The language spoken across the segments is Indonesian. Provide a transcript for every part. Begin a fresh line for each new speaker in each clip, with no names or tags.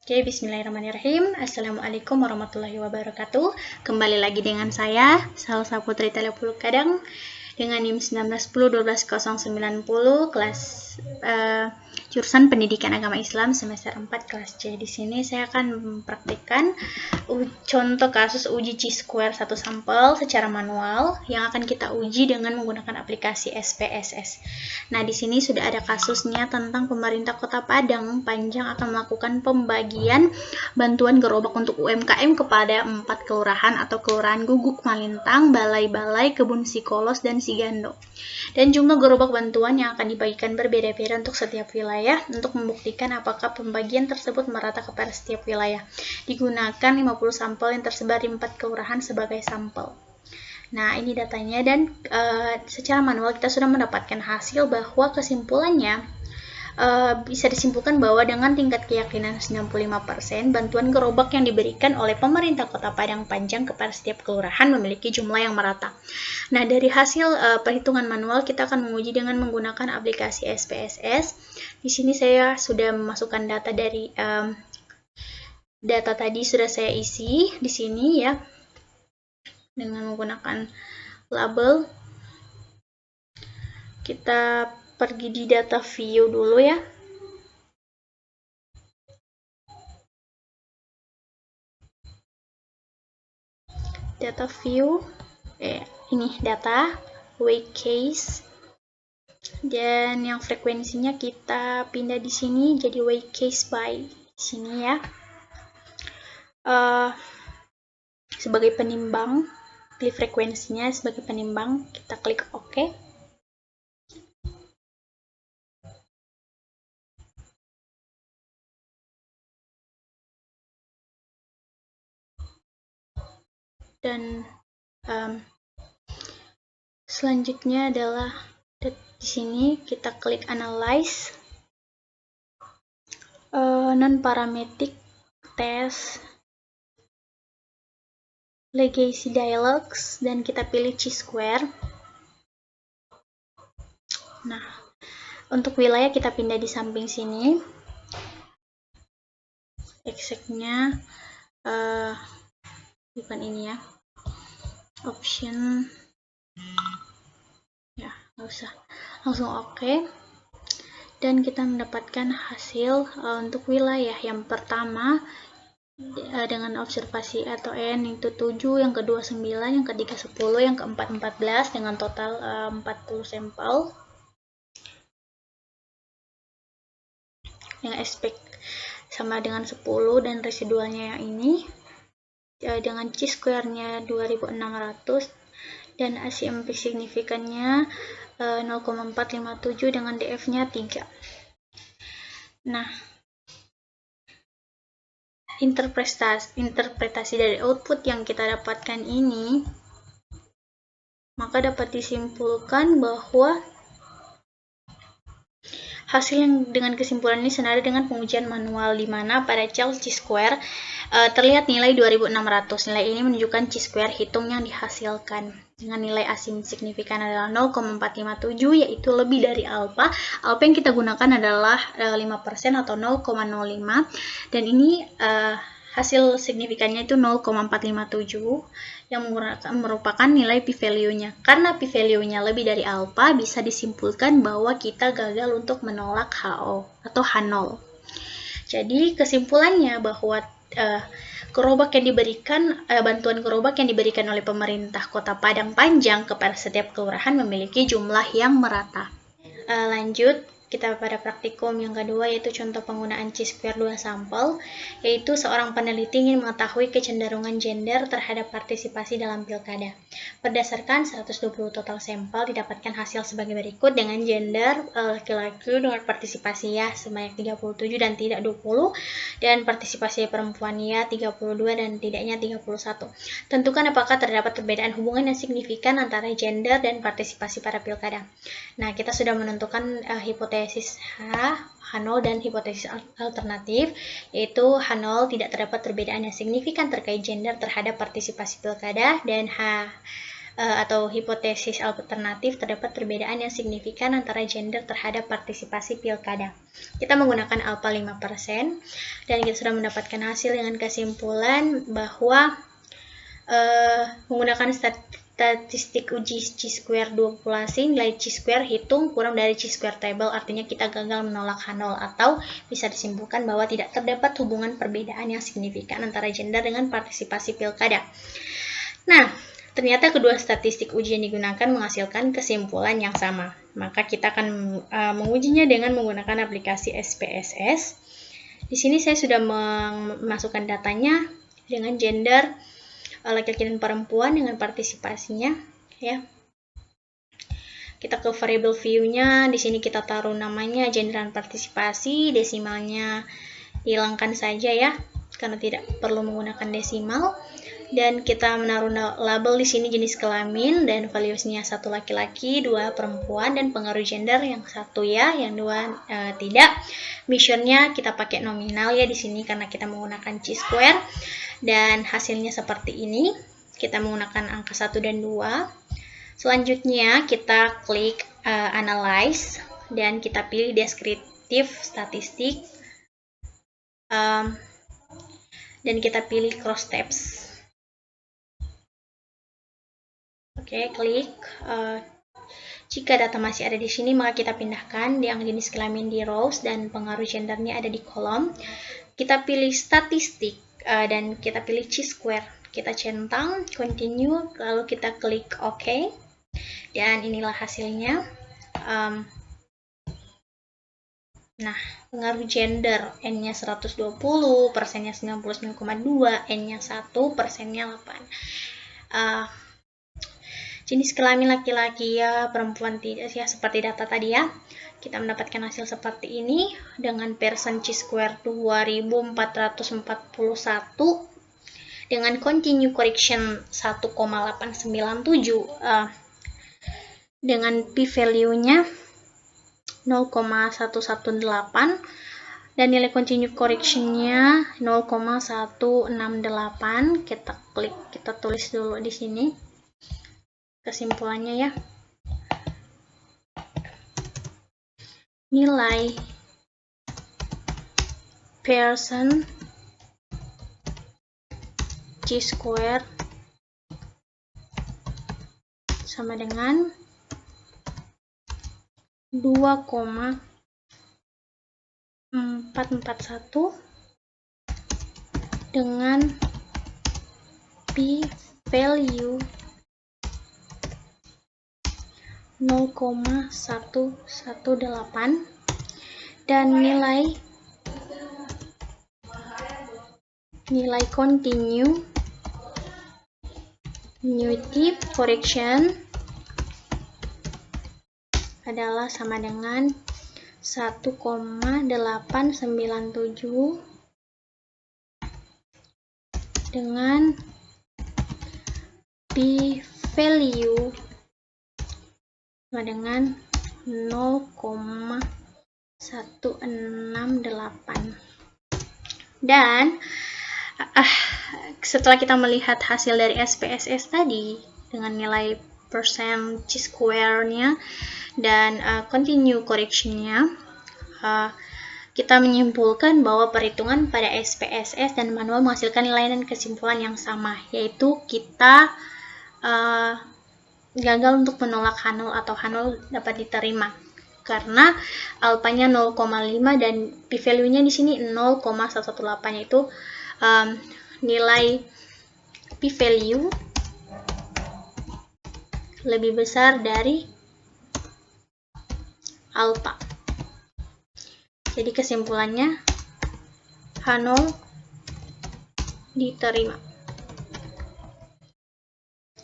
Oke, bismillahirrahmanirrahim. Assalamualaikum warahmatullahi wabarakatuh. Kembali lagi dengan saya, Salsa Putri Telepulu Kadang, dengan NIM 1910-12-090, kelas jurusan Pendidikan Agama Islam semester 4 kelas C. Di sini saya akan mempraktikkan contoh kasus uji chi-square satu sampel secara manual yang akan kita uji dengan menggunakan aplikasi SPSS. Nah, di sini sudah ada kasusnya tentang pemerintah Kota Padang Panjang akan melakukan pembagian bantuan gerobak untuk UMKM kepada 4 kelurahan atau kelurahan Guguk, Malintang, Balai-Balai, Kebun Sikolos, dan Sigando. Dan jumlah gerobak bantuan yang akan dibagikan berbeda-beda untuk setiap wilayah untuk membuktikan apakah pembagian tersebut merata kepada setiap wilayah. Digunakan 50 sampel yang tersebar di 4 kelurahan sebagai sampel. Nah, ini datanya dan secara manual kita sudah mendapatkan hasil bahwa kesimpulannya bisa disimpulkan bahwa dengan tingkat keyakinan 95%, bantuan gerobak yang diberikan oleh pemerintah Kota Padang Panjang kepada setiap kelurahan memiliki jumlah yang merata. Nah, dari hasil perhitungan manual kita akan menguji dengan menggunakan aplikasi SPSS. Di sini saya sudah memasukkan data dari data tadi sudah saya isi di sini ya, dengan menggunakan label. Kita pergi di data view dulu ya. Data view, ini data, weight case, dan yang frekuensinya kita pindah di sini jadi weight case by sini ya. Sebagai penimbang, pilih frekuensinya sebagai penimbang, kita klik OK. Dan selanjutnya adalah di sini kita klik analyze, non-parametric test, legacy dialogues, dan kita pilih chi-square. Nah, untuk wilayah kita pindah di samping sini. Exactnya bukan ini ya, option ya, nggak usah, langsung OK. Dan kita mendapatkan hasil untuk wilayah yang pertama dengan observasi atau N itu 7, yang kedua 9, yang ketiga 10, yang keempat 14 dengan total 40 sampel. Yang aspek sama dengan 10 dan residualnya yang ini dengan chi-square-nya 2600 dan ACMP signifikannya 0,457 dengan DF-nya 3. Nah, interpretasi dari output yang kita dapatkan ini, maka dapat disimpulkan bahwa hasil yang dengan kesimpulan ini senada dengan pengujian manual, di mana pada cell chi-square terlihat nilai 2600. Nilai ini menunjukkan chi-square hitung yang dihasilkan dengan nilai asim signifikan adalah 0,457, yaitu lebih dari alpha. Alpha yang kita gunakan adalah 5% atau 0,05, dan ini hasil signifikannya itu 0,457 yang merupakan nilai p-value-nya. Karena p-value-nya lebih dari alpha, bisa disimpulkan bahwa kita gagal untuk menolak HO atau H0. Jadi kesimpulannya bahwa gerobak yang diberikan, bantuan gerobak yang diberikan oleh pemerintah Kota Padang Panjang kepada setiap kelurahan memiliki jumlah yang merata. Lanjut, kita pada praktikum yang kedua, yaitu contoh penggunaan chi-square 2 sampel, yaitu seorang peneliti ingin mengetahui kecenderungan gender terhadap partisipasi dalam pilkada. Berdasarkan 120 total sampel, didapatkan hasil sebagai berikut dengan gender laki-laki dengan partisipasi ya sebanyak 37 dan tidak 20, dan partisipasi perempuan ya 32 dan tidaknya 31. Tentukan apakah terdapat perbedaan hubungan yang signifikan antara gender dan partisipasi pada pilkada. Nah, kita sudah menentukan hipotesis H0 dan hipotesis alternatif, yaitu H0 tidak terdapat perbedaan yang signifikan terkait gender terhadap partisipasi pilkada, dan atau hipotesis alternatif terdapat perbedaan yang signifikan antara gender terhadap partisipasi pilkada. Kita menggunakan alpha 5% dan kita sudah mendapatkan hasil dengan kesimpulan bahwa menggunakan statistik uji chi-square dua populasi, nilai chi-square hitung kurang dari chi-square table, artinya kita gagal menolak H0, atau bisa disimpulkan bahwa tidak terdapat hubungan perbedaan yang signifikan antara gender dengan partisipasi pilkada. Nah, ternyata kedua statistik uji yang digunakan menghasilkan kesimpulan yang sama. Maka kita akan mengujinya dengan menggunakan aplikasi SPSS. Di sini saya sudah memasukkan datanya dengan gender laki-laki dan perempuan dengan partisipasinya, ya. Kita ke variable view-nya, di sini kita taruh namanya gender dan partisipasi, desimalnya dihilangkan saja ya, karena tidak perlu menggunakan desimal. Dan kita menaruh label di sini jenis kelamin dan values-nya 1 laki-laki, 2 perempuan, dan pengaruh gender yang 1 ya, yang 2 tidak. Measure-nya kita pakai nominal ya di sini karena kita menggunakan chi-square. Dan hasilnya seperti ini. Kita menggunakan angka 1 dan 2. Selanjutnya kita klik analyze dan kita pilih deskriptif statistik. Dan kita pilih cross tabs. Oke, klik. Jika data masih ada di sini, maka kita pindahkan yang jenis kelamin di rows dan pengaruh gendernya ada di kolom. Kita pilih statistik dan kita pilih chi-square. Kita centang, continue, lalu kita klik OK. Dan inilah hasilnya. Nah, pengaruh gender, N-nya 120, persennya 99,2, N-nya 1, persennya 8. Jenis kelamin laki-laki ya, perempuan tidak ya, seperti data tadi ya. Kita mendapatkan hasil seperti ini dengan persen chi-square 2441 dengan continue correction 1,897 dengan p-value-nya 0,118 dan nilai continue correction-nya 0,168. Kita klik, kita tulis dulu di sini kesimpulannya ya. Nilai Pearson chi-square sama dengan 2,441 dengan p-value 0,118 dan nilai continuity correction adalah sama dengan 1,897 dengan p-value sama dengan 0,168. Dan setelah kita melihat hasil dari SPSS tadi dengan nilai persen chi-square-nya dan continue correction-nya, kita menyimpulkan bahwa perhitungan pada SPSS dan manual menghasilkan nilai dan kesimpulan yang sama, yaitu kita gagal untuk menolak H0 atau H0 dapat diterima karena alpanya 0,5 dan p-value-nya di sini 0,118, yaitu nilai p-value lebih besar dari alpha. Jadi kesimpulannya H0 diterima.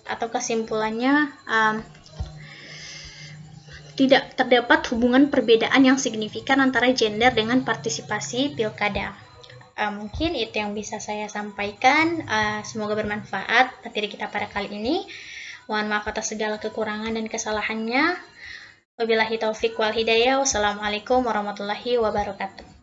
Atau kesimpulannya tidak terdapat hubungan perbedaan yang signifikan antara gender dengan partisipasi pilkada. Mungkin itu yang bisa saya sampaikan. Semoga bermanfaat materi kita pada kali ini. Mohon maaf atas segala kekurangan dan kesalahannya. Wabillahi taufiq wal hidayah. Wassalamualaikum warahmatullahi wabarakatuh.